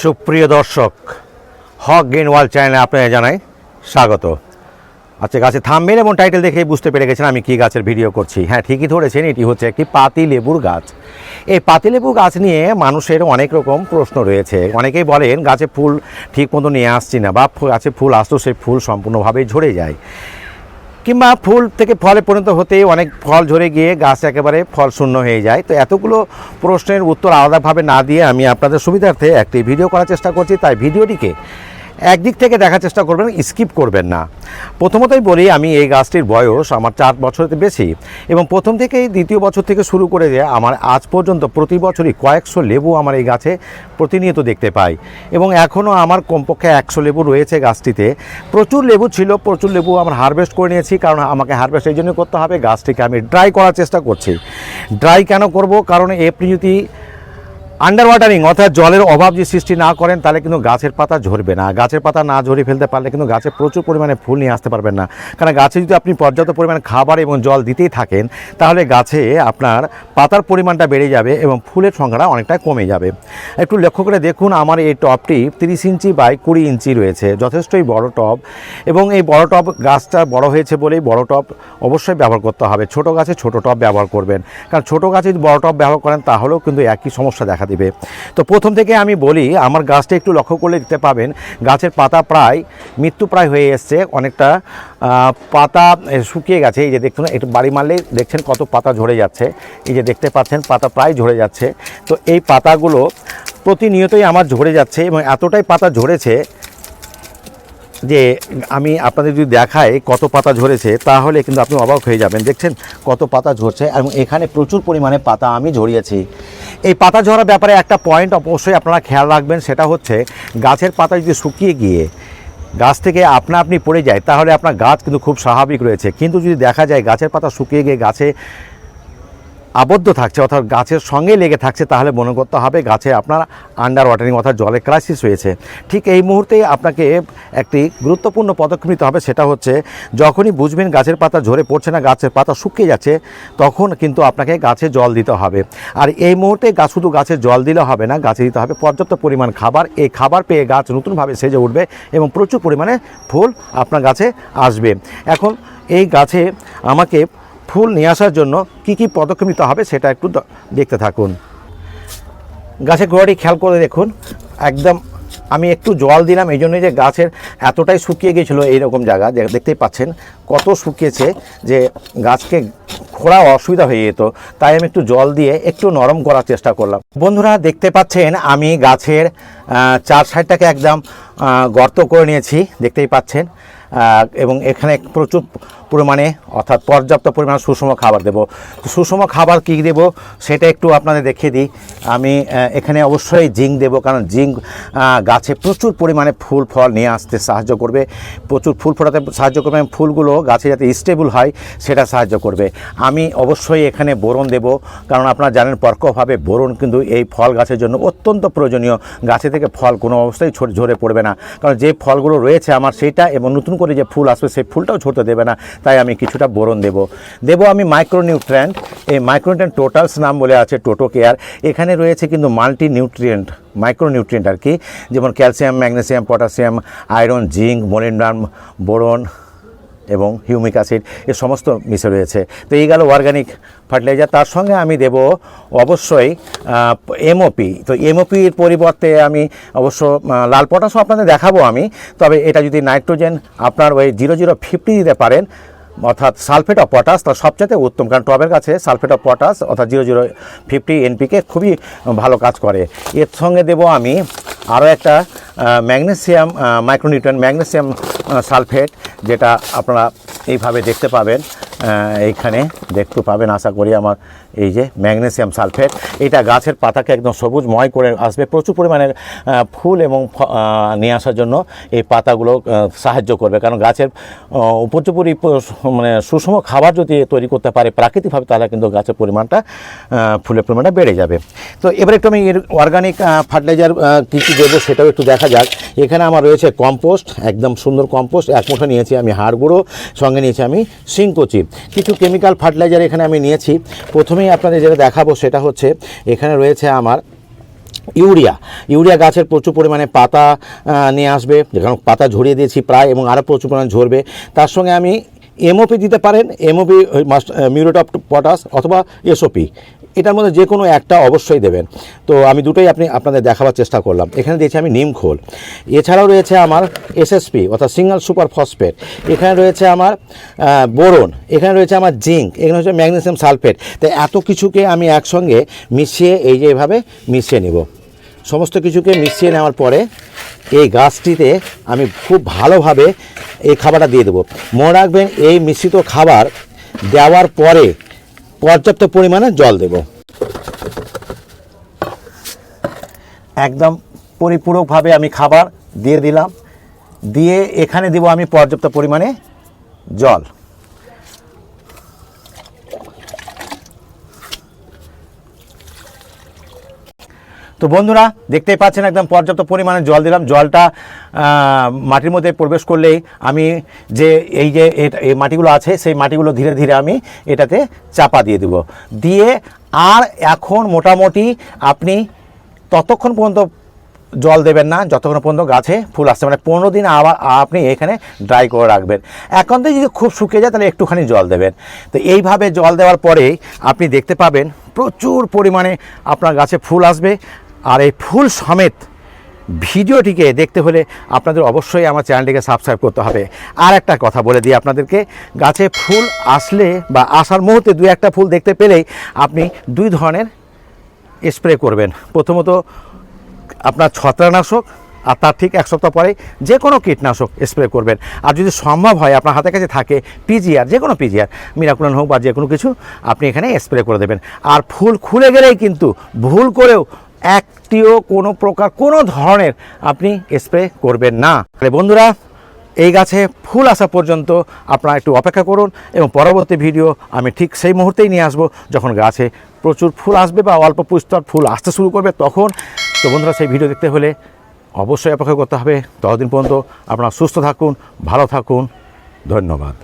সুপ্রিয় দর্শক, হক green world চ্যানেলে আপনাদের জানাই স্বাগত। আচ্ছা, গাছের থাম্বনেল এবং টাইটেল দেখে বুঝতে পেরে গেছেন আমি কী গাছের ভিডিও করছি। হ্যাঁ, ঠিকই ধরেছেন, এটি হচ্ছে একটি পাতিলেবুর গাছ। এই পাতিলেবু গাছ নিয়ে মানুষের অনেক রকম প্রশ্ন রয়েছে। অনেকেই বলেন গাছে ফুল ঠিক মতো নিয়ে আসছি না, বা গাছে ফুল আসতো সেই ফুল সম্পূর্ণভাবেই ঝরে যায়, কিংবা ফুল থেকে ফলে পরিণত হতে অনেক ফল ঝরে গিয়ে গাছ একেবারে ফল শূন্য হয়ে যায়। তো এতগুলো প্রশ্নের উত্তর আলাদাভাবে না দিয়ে আমি আপনাদের সুবিধার্থে একটি ভিডিও করার চেষ্টা করছি। তাই ভিডিওটিকে একদিক থেকে দেখার চেষ্টা করবেন, স্কিপ করবেন না। প্রথমতই বলি, আমি এই গাছটির বয়স আমার 4 বছরের বেশি, এবং প্রথম থেকেই দ্বিতীয় বছর থেকে শুরু করে যে আমার আজ পর্যন্ত প্রতি বছরই কয়েকশো লেবু আমার এই গাছে প্রতিনিয়ত দেখতে পাই, এবং এখনও আমার কমপক্ষে 100 লেবু রয়েছে গাছটিতে। প্রচুর লেবু ছিল, প্রচুর লেবু আমার হারভেস্ট করে নিয়েছি, কারণ আমাকে হারভেস্ট এই জন্য করতে হবে, গাছটিকে আমি ড্রাই করার চেষ্টা করছি। ড্রাই কেন করব? কারণ আপনি যদি আন্ডার ওয়াটারিং অর্থাৎ জলের অভাব যে সৃষ্টি না করেন, তাহলে কিন্তু গাছের পাতা ঝরবে না। গাছের পাতা না ঝরিয়ে ফেলতে পারলে কিন্তু গাছে প্রচুর পরিমাণে ফুল নিয়ে আসতে পারবেন না। কারণ গাছে যদি আপনি পর্যাপ্ত পরিমাণে খাবার এবং জল দিতেই থাকেন, তাহলে গাছে আপনার পাতার পরিমাণটা বেড়ে যাবে এবং ফুলের সংখ্যাটা অনেকটা কমে যাবে। একটু লক্ষ্য করে দেখুন, আমার এই টবটি 30 ইঞ্চি বাই 20 ইঞ্চি রয়েছে, যথেষ্টই বড় টব। এবং এই বড় টব, গাছটা বড় হয়েছে বলেই বড় টব অবশ্যই ব্যবহার করতে হবে। ছোট গাছে ছোট টব ব্যবহার করবেন, কারণ ছোট গাছে যদি বড় টব ব্যবহার করেন তাহলেও কিন্তু একই সমস্যা দেখা দিবে। তো প্রথম থেকে আমি বলি, আমার গাছটা একটু লক্ষ্য করলে দেখতে পাবেন গাছের পাতা প্রায় মৃত্যুপ্রায় হয়ে এসছে, অনেকটা পাতা শুকিয়ে গেছে। এই যে দেখুন, একটু বাড়ি মারলেই দেখছেন কত পাতা ঝরে যাচ্ছে। এই যে দেখতে পাচ্ছেন পাতা প্রায় ঝরে যাচ্ছে। তো এই পাতাগুলো প্রতিনিয়তই আমার ঝরে যাচ্ছে, এবং এতটাই পাতা ঝরেছে যে আমি আপনাদের যদি দেখাই কত পাতা ঝরেছে, তাহলে কিন্তু আপনি অবাক হয়ে যাবেন। দেখছেন কত পাতা ঝরছে, এবং এখানে প্রচুর পরিমাণে পাতা আমি ঝরিয়েছি। এই পাতা ঝরার ব্যাপারে একটা পয়েন্ট অবশ্যই আপনারা খেয়াল রাখবেন, সেটা হচ্ছে গাছের পাতা যদি শুকিয়ে গিয়ে গাছ থেকে আপনি পড়ে যায়, তাহলে আপনার গাছ কিন্তু খুব স্বাভাবিক রয়েছে। কিন্তু যদি দেখা যায় গাছের পাতা শুকিয়ে গিয়ে গাছে আবদ্ধ থাকছে, অর্থাৎ গাছের সঙ্গে লেগে থাকছে, তাহলে মনে করতে হবে গাছে আপনার আন্ডার ওয়াটারিং অর্থাৎ জলের ক্রাইসিস হয়েছে। ঠিক এই মুহূর্তে আপনাকে একটি গুরুত্বপূর্ণ পদক্ষেপ নিতে হবে, সেটা হচ্ছে যখনই বুঝবেন গাছের পাতা ঝরে পড়ছে না, গাছের পাতা শুকিয়ে যাচ্ছে, তখন কিন্তু আপনাকে গাছে জল দিতে হবে। আর এই মুহূর্তে শুধু গাছে জল দিলে হবে না, গাছে দিতে হবে পর্যাপ্ত পরিমাণ খাবার। এই খাবার পেয়ে গাছ নতুনভাবে সেজে উঠবে এবং প্রচুর পরিমাণে ফুল আপনার গাছে আসবে। এখন এই গাছে আমাকে ফুল নিয়ে আসার জন্য কি কি পদক্ষেপ নিতে হবে সেটা একটু দেখতে থাকুন। গাছের গোড়াটি খেয়াল করে দেখুন, একদম আমি একটু জল দিলাম এই জন্যই যে গাছের এতটাই শুকিয়ে গিয়েছিলো, এইরকম জায়গা দেখতেই পাচ্ছেন কত শুকিয়েছে যে গাছকে খোঁড়া অসুবিধা হয়ে যেত। তাই আমি একটু জল দিয়ে একটু নরম করার চেষ্টা করলাম। বন্ধুরা দেখতে পাচ্ছেন আমি গাছের 4 সাইডটাকে একদম গর্ত করে নিয়েছি, দেখতেই পাচ্ছেন। এবং এখানে প্রচুর পরিমাণে অর্থাৎ পর্যাপ্ত পরিমাণে সুষম খাবার দেব। সুষম খাবার কী দেব সেটা একটু আপনাদের দেখিয়ে দিই। আমি এখানে অবশ্যই জিঙ্ক দেব, কারণ জিঙ্ক গাছে প্রচুর পরিমাণে ফুল ফল নিয়ে আসতে সাহায্য করবে, প্রচুর ফুল ফোটাতে সাহায্য করবে, ফুলগুলো গাছে যাতে স্টেবল হয় সেটা সাহায্য করবে। আমি অবশ্যই এখানে বোরন দেব, কারণ আপনারা জানেন পরোক্ষভাবে বোরন কিন্তু এই ফল গাছের জন্য অত্যন্ত প্রয়োজনীয়। গাছে থেকে ফল কোনো অবস্থায় ঝরে পড়বে না, কারণ যে ফলগুলো রয়েছে আমার সেইটা, এবং নতুন করে যে ফুল আসবে সেই ফুলটাও ঝরতে দেবে না। তাই আমি কিছুটা বোরন দেব আমি মাইক্রোনিউট্রিয়েন্ট। এই মাইক্রোনিউট্রিয়েন্ট টোটালস নাম বলে আছে, টোটো কেয়ার। এখানে রয়েছে কিন্তু মাল্টি নিউট্রিয়েন্ট, মাইক্রোনিউট্রিয়েন্ট আর কি, যেমন calcium, magnesium, potassium, iron, zinc, molybdenum, boron এবং হিউমিক অ্যাসিড, এ সমস্ত মিশে রয়েছে। তো এই গেল অর্গানিক ফার্টিলাইজার। তার সঙ্গে আমি দেব অবশ্যই এমওপি। তো এমওপির পরিবর্তে আমি অবশ্য লাল পটাশও আপনাদের দেখাবো আমি, তবে এটা যদি নাইট্রোজেন আপনার ওই 0050 দিতে পারেন, অর্থাৎ সালফেট অফ পটাশ, তার সবচেয়ে উত্তম, কারণ টবের কাছে সালফেট অফ পটাশ অর্থাৎ 0050 এনপিকে খুবই ভালো কাজ করে। এর সঙ্গে দেব আমি আরও একটা ম্যাগনেসিয়াম মাইক্রোনিউট্রিয়েন্ট, ম্যাগনেসিয়াম সালফেট, যেটা আপনারা এইভাবে দেখতে পাবেন, এইখানে দেখতে পাবেন আশা করি আমার এই যে ম্যাগনেসিয়াম সালফেট। এটা গাছের পাতাকে একদম সবুজময় করে আসবে, প্রচুর পরিমাণে ফুল এবং নিয়ে আসার জন্য এই পাতাগুলো সাহায্য করবে। কারণ গাছের উপযোগী মানে সুষম খাবার যদি তৈরি করতে পারে প্রাকৃতিকভাবে, তাহলে কিন্তু গাছের পরিমাণটা ফুলের পরিমাণটা বেড়ে যাবে। তো এবার একটু আমি এর অর্গানিক ফার্টিলাইজার কী কী দেবো সেটাও একটু দেখা যাক। এখানে আমার রয়েছে কম্পোস্ট, একদম সুন্দর কম্পোস্ট 1 মুঠো নিয়েছি আমি, হাড় গুঁড়ো, সঙ্গে নিয়েছি আমি সিংকোচি। কিছু কেমিক্যাল ফার্টিলাইজার এখানে আমি নিয়েছি। প্রথমেই আপনাদের যেটা দেখাবো সেটা হচ্ছে এখানে রয়েছে আমার ইউরিয়া গাছের প্রচুর পরিমাণে পাতা নিয়ে আসবে, কারণ পাতা ঝরিয়ে দিয়েছি প্রায়, এবং আরও প্রচুর পরিমাণে ঝরবে। তার সঙ্গে আমি এমওপি দিতে পারেন, এমওপি মিউরেট অফ পটাশ অথবা এসওপি, এটার মধ্যে যে কোনো একটা অবশ্যই দেবেন। তো আমি দুটোই আপনাদের দেখাবার চেষ্টা করলাম। এখানে দিয়েছি আমি নিম খোল, এছাড়াও রয়েছে আমার এসএসপি অর্থাৎ সিঙ্গেল সুপার ফসফেট, এখানে রয়েছে আমার বোরন, এখানে রয়েছে আমার জিঙ্ক, এখানে হচ্ছে ম্যাগনেসিয়াম সালফেট। তাই এত কিছুকে আমি একসঙ্গে মিশিয়ে এই যে এভাবে মিশিয়ে নেব। সমস্ত কিছুকে মিশিয়ে নেওয়ার পরে এই গাছটিতে আমি খুব ভালোভাবে এই খাবারটা দিয়ে দেবো। মনে রাখবেন, এই মিশ্রিত খাবার দেওয়ার পরে পর্যাপ্ত পরিমাণে জল দেব, একদম পরিপূরকভাবে আমি খাবার দিয়ে দিলাম, দিয়ে এখানে দেব আমি পর্যাপ্ত পরিমাণে জল। তো বন্ধুরা দেখতেই পাচ্ছেন একদম পর্যাপ্ত পরিমাণে জল দিলাম। জলটা মাটির মধ্যে প্রবেশ করলেই আমি যে এই মাটিগুলো আছে সেই মাটিগুলো ধীরে ধীরে আমি এটাতে চাপা দিয়ে দেব। দিয়ে আর এখন মোটামুটি আপনি ততক্ষণ পর্যন্ত জল দেবেন না যতক্ষণ পর্যন্ত গাছে ফুল আসছে, মানে 15 দিন আবার আপনি এখানে ড্রাই করে রাখবেন। এখন তো যদি খুব শুকিয়ে যায় তাহলে একটুখানি জল দেবেন। তো এইভাবে জল দেওয়ার পরেই আপনি দেখতে পাবেন প্রচুর পরিমাণে আপনার গাছে ফুল আসবে। আর এই ফুল সমেত ভিডিওটিকে দেখতে হলে আপনাদের অবশ্যই আমার চ্যানেলটিকে সাবস্ক্রাইব করতে হবে। আর একটা কথা বলে দিই আপনাদেরকে, গাছে ফুল আসলে বা আসার মুহূর্তে 2-1টা ফুল দেখতে পেলেই আপনি 2 ধরনের স্প্রে করবেন। প্রথমত আপনার ছত্রাকনাশক, আর তার ঠিক 1 সপ্তাহ পরে যে কোনো কীটনাশক স্প্রে করবেন। আর যদি সম্ভব হয় আপনার হাতের কাছে থাকে পিজিআর, যে কোনো পিজিআর, মিরাকুলান হোক বা যে কোনো কিছু আপনি এখানে স্প্রে করে দেবেন। আর ফুল খুলে গেলেই কিন্তু ভুল করেও একটিও কোনো প্রকার কোনো ধরনের আপনি স্প্রে করবেন না। বন্ধুরা, এই গাছে ফুল আসা পর্যন্ত আপনারা একটু অপেক্ষা করুন, এবং পরবর্তী ভিডিও আমি ঠিক সেই মুহূর্তেই নিয়ে আসবো যখন গাছে প্রচুর ফুল আসবে বা অল্প পুষ্টির ফুল আসতে শুরু করবে তখন। তো বন্ধুরা, সেই ভিডিও দেখতে হলে অবশ্যই অপেক্ষা করতে হবে। ততদিন পর্যন্ত আপনারা সুস্থ থাকুন, ভালো থাকুন। ধন্যবাদ।